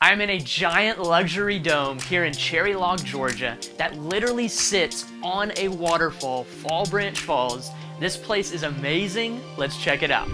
I'm in a giant luxury dome here in Cherry Log, Georgia that literally sits on a waterfall, Fall Branch Falls. This place is amazing. Let's check it out.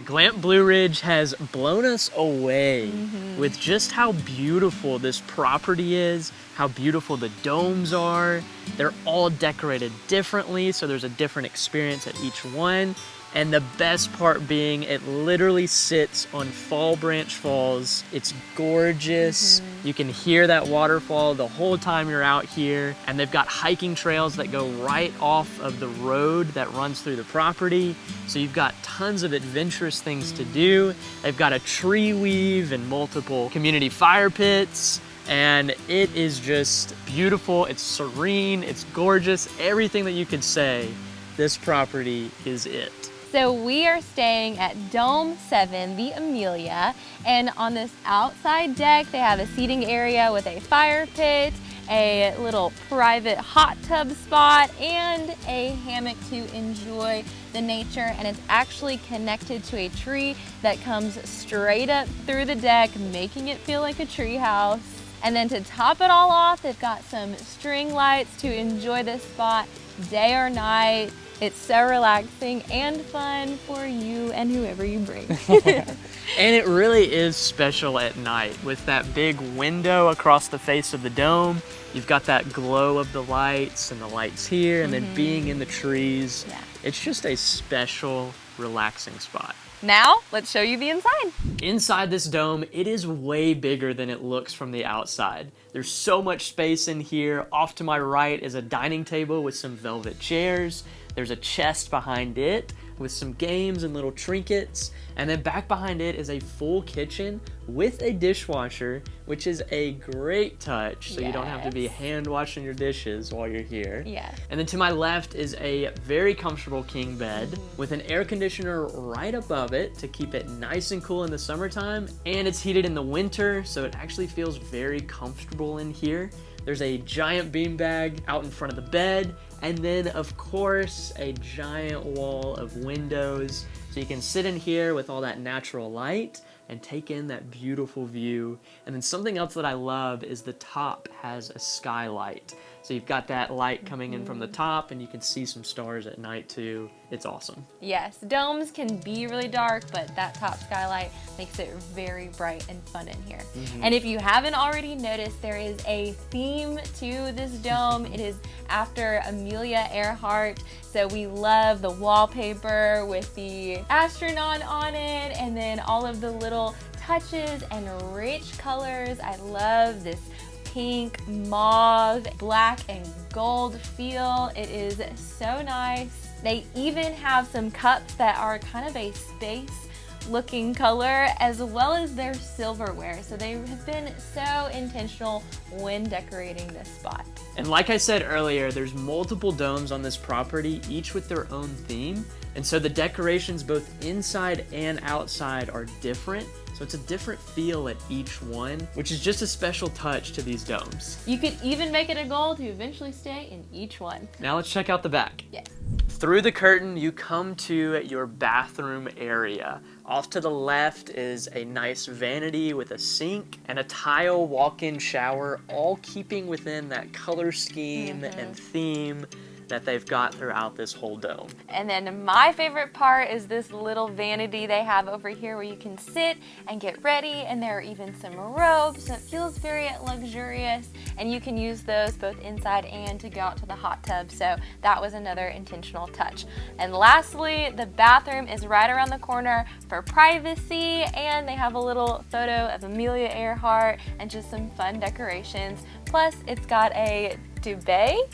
Glamp Blue Ridge has blown us away with just how beautiful this property is, how beautiful the domes are. They're all decorated differently, so there's a different experience at each one. And the best part being, it literally sits on Fall Branch Falls. It's gorgeous. You can hear that waterfall the whole time you're out here. And they've got hiking trails that go right off of the road that runs through the property. So you've got tons of adventurous things to do. They've got a tree weave and multiple community fire pits. And it is just beautiful. It's serene, it's gorgeous. Everything that you could say, this property is it. So we are staying at Dome 7, the Amelia, and on this outside deck they have a seating area with a fire pit, a little private hot tub spot, and a hammock to enjoy the nature. And it's actually connected to a tree that comes straight up through the deck, making it feel like a tree house. And then to top it all off, they've got some string lights to enjoy this spot day or night. It's so relaxing and fun for you and whoever you bring. And it really is special at night with that big window across the face of the dome. You've got that glow of the lights and the lights here, and then being in the trees. Yeah. It's just a special, relaxing spot. Now, let's show you the inside. Inside this dome, it is way bigger than it looks from the outside. There's so much space in here. Off to my right is a dining table with some velvet chairs. There's a chest behind it with some games and little trinkets. And then back behind it is a full kitchen with a dishwasher, which is a great touch. So you don't have to be hand washing your dishes while you're here. Yeah. And then to my left is a very comfortable king bed with an air conditioner right above it to keep it nice and cool in the summertime. And it's heated in the winter, so it actually feels very comfortable in here. There's a giant beanbag out in front of the bed, and then of course a giant wall of windows, so you can sit in here with all that natural light and take in that beautiful view. And then something else that I love is the top has a skylight. So you've got that light coming in from the top, and you can see some stars at night too. It's awesome. Yes, domes can be really dark, but that top skylight makes it very bright and fun in here. And if you haven't already noticed, there is a theme to this dome. It is after Amelia Earhart. So we love the wallpaper with the astronaut on it, and then all of the little touches and rich colors. I love this pink, mauve, black, and gold feel. It is so nice. They even have some cups that are kind of a space looking color, as well as their silverware. So they have been so intentional when decorating this spot. And like I said earlier, there's multiple domes on this property, each with their own theme. And so the decorations both inside and outside are different. So it's a different feel at each one, which is just a special touch to these domes. You could even make it a goal to eventually stay in each one. Now let's check out the back. Yes. Through the curtain, you come to your bathroom area. Off to the left is a nice vanity with a sink and a tile walk-in shower, all keeping within that color scheme and theme that they've got throughout this whole dome. And then my favorite part is this little vanity they have over here where you can sit and get ready, and there are even some robes, so it feels very luxurious, and you can use those both inside and to go out to the hot tub, so that was another intentional touch. And lastly, the bathroom is right around the corner for privacy, and they have a little photo of Amelia Earhart and just some fun decorations. Plus, it's got a bidet.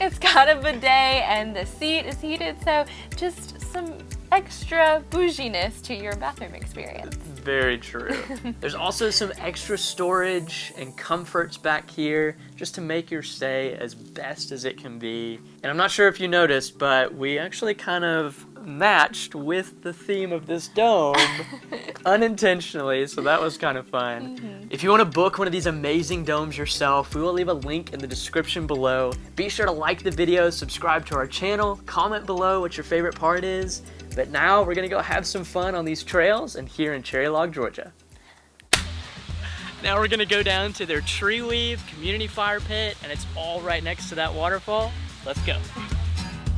It's got a bidet, and the seat is heated, so just some extra bouginess to your bathroom experience. Very true. There's also some extra storage and comforts back here just to make your stay as best as it can be. And I'm not sure if you noticed, but we actually kind of matched with the theme of this dome unintentionally, so that was kind of fun. If you want to book one of these amazing domes yourself, we will leave a link in the description below. Be sure to like the video, subscribe to our channel, comment below what your favorite part is. But now we're gonna go have some fun on these trails and here in Cherry Log, Georgia. Now we're gonna go down to their tree weave community fire pit, and it's all right next to that waterfall. Let's go.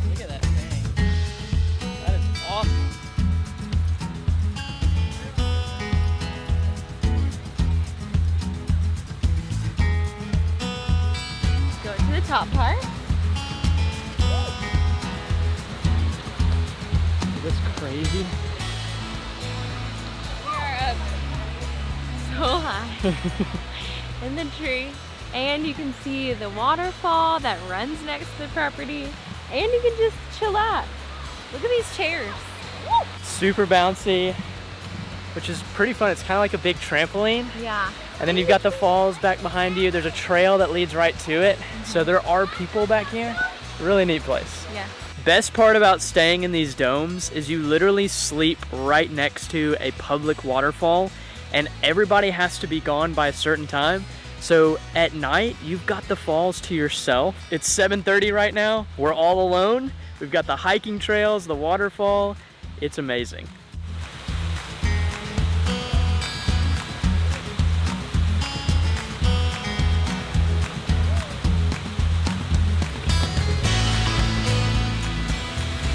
Look at that thing. That is awesome. Go to the top part. Is this crazy? We are up so high in the tree, and you can see the waterfall that runs next to the property, and you can just chill out. Look at these chairs. Woo! Super bouncy, which is pretty fun. It's kind of like a big trampoline. Yeah. And then you've got the falls back behind you. There's a trail that leads right to it. So there are people back here. Really neat place. Yeah. Best part about staying in these domes is you literally sleep right next to a public waterfall, and everybody has to be gone by a certain time. So at night, you've got the falls to yourself. It's 7:30 right now. We're all alone. We've got the hiking trails, the waterfall. It's amazing.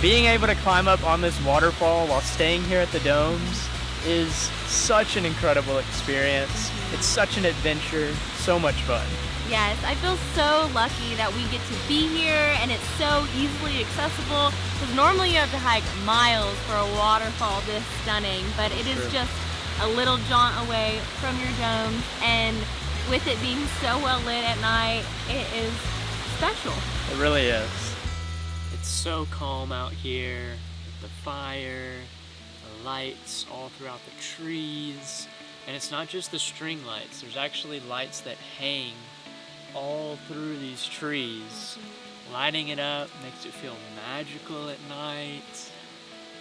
Being able to climb up on this waterfall while staying here at the domes is such an incredible experience. It's such an adventure, so much fun. Yes, I feel so lucky that we get to be here and it's so easily accessible, because normally you have to hike miles for a waterfall this stunning, but it is just a little jaunt away from your domes, and with it being so well lit at night, it is special. It really is. It's so calm out here, with the fire, the lights all throughout the trees, and it's not just the string lights. There's actually lights that hang all through these trees. Lighting it up makes it feel magical at night,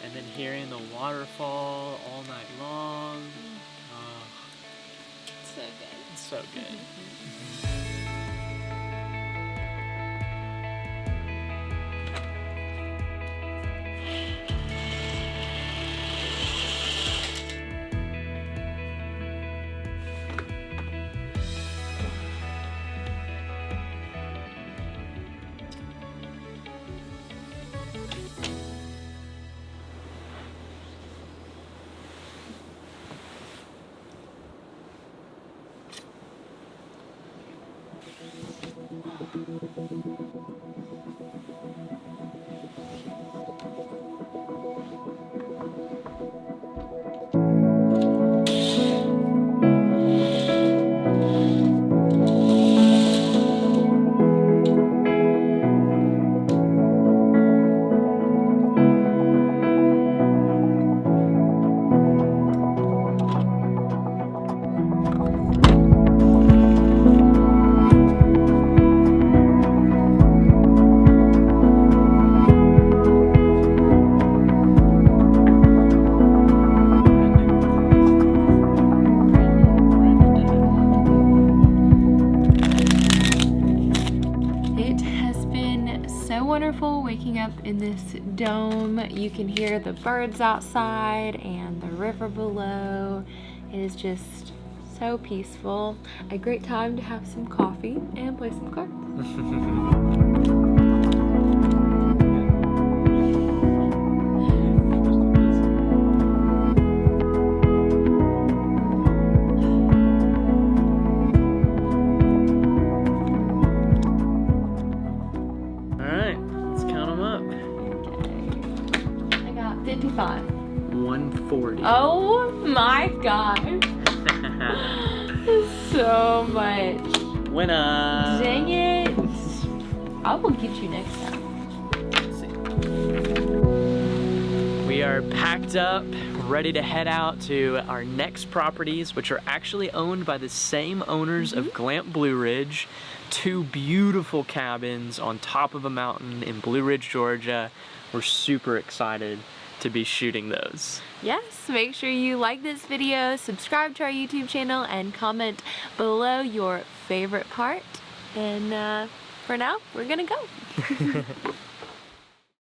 and then hearing the waterfall all night long. Oh, So good. it's so good. Waking up in this dome, you can hear the birds outside and the river below. It is just so peaceful. A great time to have some coffee and play some cards. Alright, let's count them up. I got 55. 140. Oh my god. So much. Winner. Dang it. I will get you next time. Let's see. We are packed up, ready to head out to our next properties, which are actually owned by the same owners of Glamp Blue Ridge. 2 beautiful cabins on top of a mountain in Blue Ridge, Georgia. We're super excited to be shooting those. Yes, make sure you like this video, subscribe to our YouTube channel, and comment below your favorite part. And for now, we're gonna go.